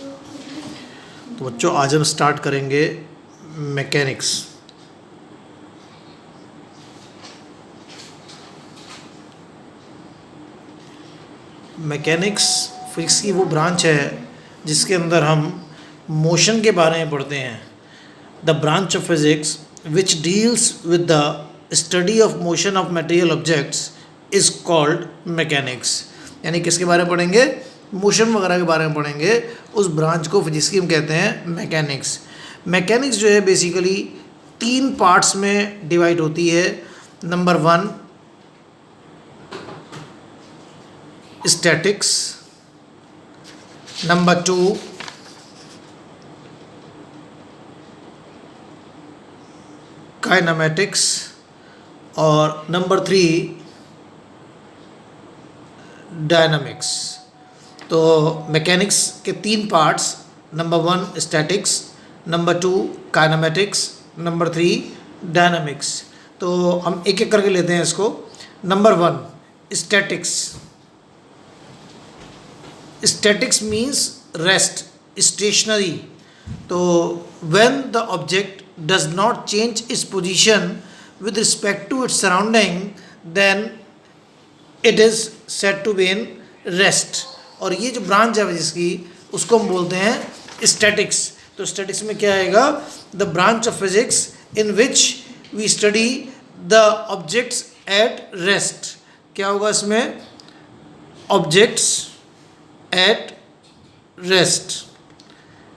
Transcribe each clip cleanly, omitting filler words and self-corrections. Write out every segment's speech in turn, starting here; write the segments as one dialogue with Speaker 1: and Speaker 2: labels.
Speaker 1: तो बच्चों आज हम स्टार्ट करेंगे मैकेनिक्स। मैकेनिक्स फिजिक्स की वो ब्रांच है जिसके अंदर हम मोशन के बारे में पढ़ते हैं। The branch of physics which deals with the study of motion of material objects is called mechanics. यानी किसके बारे में पढ़ेंगे? मोशन वगैरह के बारे में पढ़ेंगे। उस ब्रांच को फिजिक्स की हम कहते हैं मैकेनिक्स। मैकेनिक्स जो है बेसिकली 3 पार्ट्स में डिवाइड होती है। नंबर 1 स्टैटिक्स, नंबर 2 काइनेमेटिक्स और नंबर 3 डायनामिक्स। तो मैकेनिक्स के 3 parts, number 1 statics, number 2 kinematics, number 3 dynamics. तो हम एक एक करके लेते हैं इसको। Number 1 statics. Statics means rest, stationary. तो when the object does not change its position with respect to its surrounding then it is said to be in rest. और ये जो ब्रांच है जिसकी उसको हम बोलते हैं स्टैटिक्स। तो स्टैटिक्स में क्या आएगा? The branch of physics in which we study the objects at rest. क्या होगा इसमें? Objects at rest.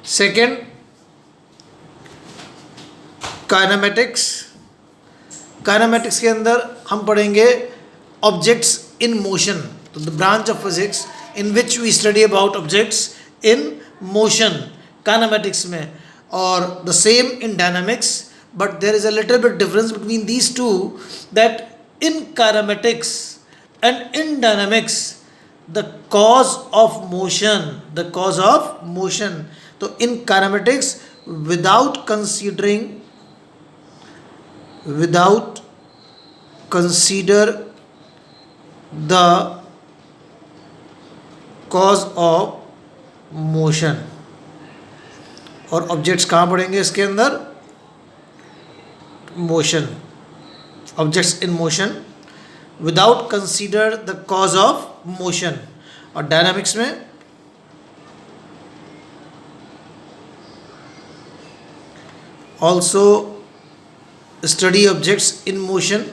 Speaker 1: Second kinematics. Kinematics के अंदर हम पढ़ेंगे ऑब्जेक्ट्स इन मोशन। तो the branch of physics in which we study about objects in motion, kinematics में। और the same in dynamics, but there is a little bit difference between these two, that in kinematics and in dynamics the cause of motion, तो in kinematics without consider the cause of motion. और objects कहाँ पढ़ेंगे इसके अंदर? Motion, objects in motion without consider the cause of motion. और dynamics में also study objects in motion,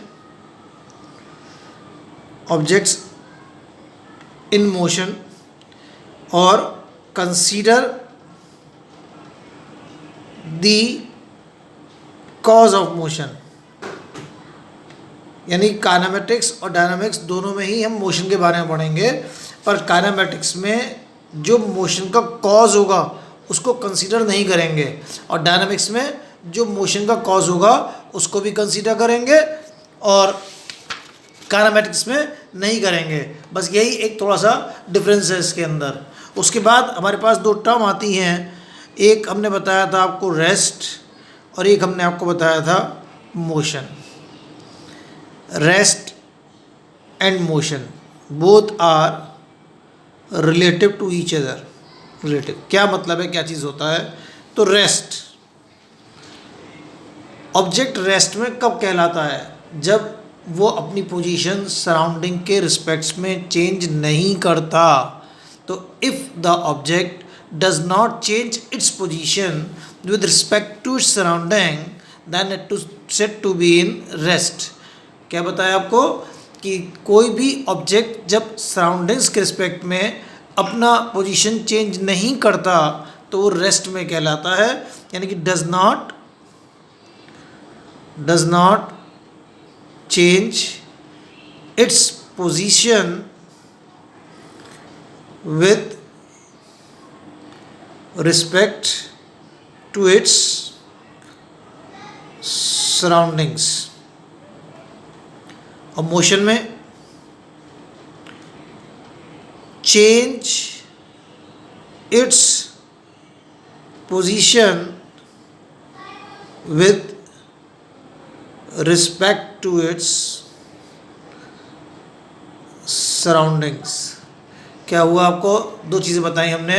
Speaker 1: और consider the cause of motion. यानी काइनेमेटिक्स और डायनामिक्स दोनों में ही हम मोशन के बारे में पढ़ेंगे, पर काइनेमेटिक्स में जो मोशन का कॉज होगा उसको कंसीडर नहीं करेंगे, और डायनामिक्स में जो मोशन का कॉज होगा उसको भी कंसीडर करेंगे और काइनेमेटिक्स में नहीं करेंगे। बस यही एक थोड़ा सा डिफरेंस है इसके अंदर। उसके बाद हमारे पास 2 टर्म आती हैं। एक हमने बताया था आपको रेस्ट, और एक हमने आपको बताया था motion. Rest and motion both are relative to each other. Relative क्या मतलब है, क्या चीज़ होता है? तो रेस्ट, ऑब्जेक्ट रेस्ट में कब कहलाता है? जब वो अपनी पोजीशन सराउंडिंग के रिस्पेक्ट्स में चेंज नहीं करता। तो if the object does not change its position with respect to its surrounding then it to said to be in rest. क्या बताया आपको कि कोई भी ऑब्जेक्ट जब सराउंडिंग्स के रिस्पेक्ट में अपना पोजीशन चेंज नहीं करता तो वो रेस्ट में कहलाता है। यानी कि does not change its position with respect to its surroundings। और मोशन में change its position with respect to its surroundings। क्या हुआ? आपको 2 चीज़ें बताई हमने।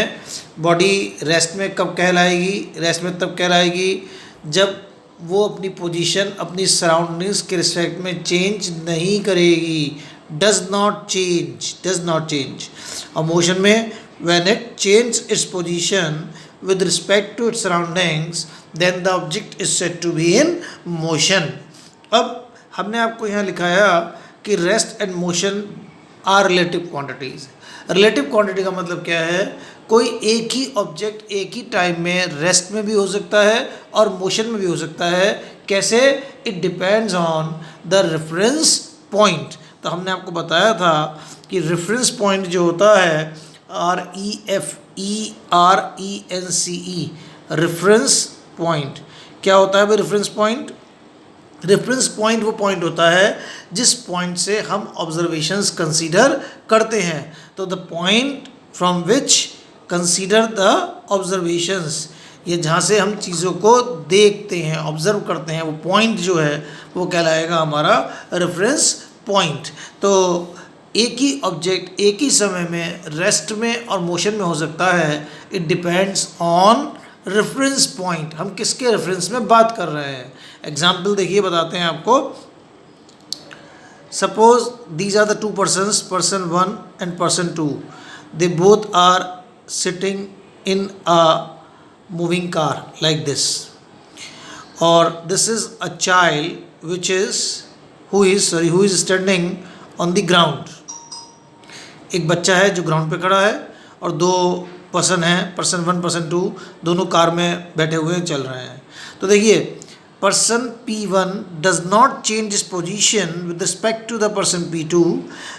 Speaker 1: बॉडी रेस्ट में कब कहलाएगी? रेस्ट में तब कहलाएगी जब वो अपनी पोजीशन अपनी सराउंडिंग्स के रिस्पेक्ट में चेंज नहीं करेगी। Does not change. और मोशन में when it change its position with respect to its surroundings then the object is said to be in motion। अब हमने आपको यहाँ लिखाया कि rest and motion are relative quantities. Relative quantity का मतलब क्या है? कोई एक ही ऑब्जेक्ट एक ही टाइम में रेस्ट में भी हो सकता है और मोशन में भी हो सकता है। कैसे? It depends on the reference point. तो हमने आपको बताया था कि रेफरेंस पॉइंट जो होता है REFERENCE, रेफरेंस पॉइंट क्या होता है भाई? रेफरेंस पॉइंट वो पॉइंट होता है जिस पॉइंट से हम ऑब्जर्वेशंस कंसीडर करते हैं। तो the point from which consider the observations, ये जहाँ से हम चीज़ों को देखते हैं, ऑब्जर्व करते हैं, वो पॉइंट जो है वो कहलाएगा हमारा रेफरेंस पॉइंट। तो एक ही ऑब्जेक्ट एक ही समय में रेस्ट में और मोशन में हो सकता है। It depends on reference point, हम किसके रेफरेंस में बात कर रहे हैं। एग्जाम्पल देखिए, बताते हैं आपको। Suppose these are the two persons, person 1 and person 2। They both are sitting in a moving car like this, और this is a child which is who is standing on the ground. एक बच्चा है जो ground पे खड़ा है और दो पर्सन हैं, पर्सन 1 पर्सन 2, दोनों कार में बैठे हुए चल रहे हैं। तो देखिए, person P1 does not change its position with respect to the person P2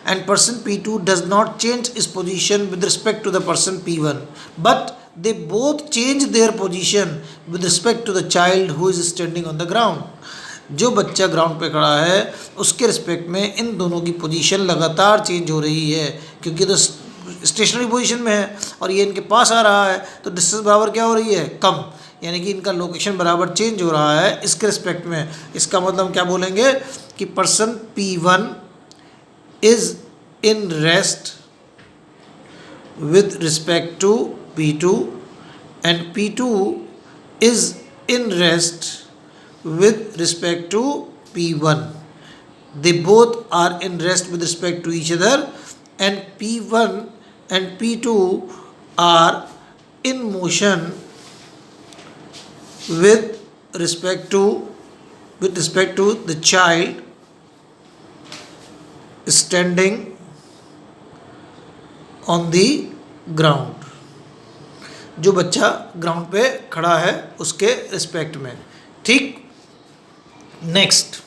Speaker 1: and person P2 does not change its position with respect to the person P1, but they both change their position with respect to the child who is standing on the ground. जो बच्चा ground पे खड़ा है उसके respect में इन दोनों की position लगातार चेंज हो रही है, क्योंकि तो स्टेशनरी पोजीशन में है और ये इनके पास आ रहा है, तो डिस्टेंस बराबर क्या हो रही है? कम, यानी कि इनका लोकेशन बराबर चेंज हो रहा है इसके रिस्पेक्ट में। इसका मतलब हम क्या बोलेंगे कि person P1 is in rest with respect to P2 and P2 is in rest with respect to P1. They both are in rest with respect to each other, and P1 and P2 are in motion with respect to the child standing on the ground। जो बच्चा ground पे खड़ा है उसके respect में। ठीक, next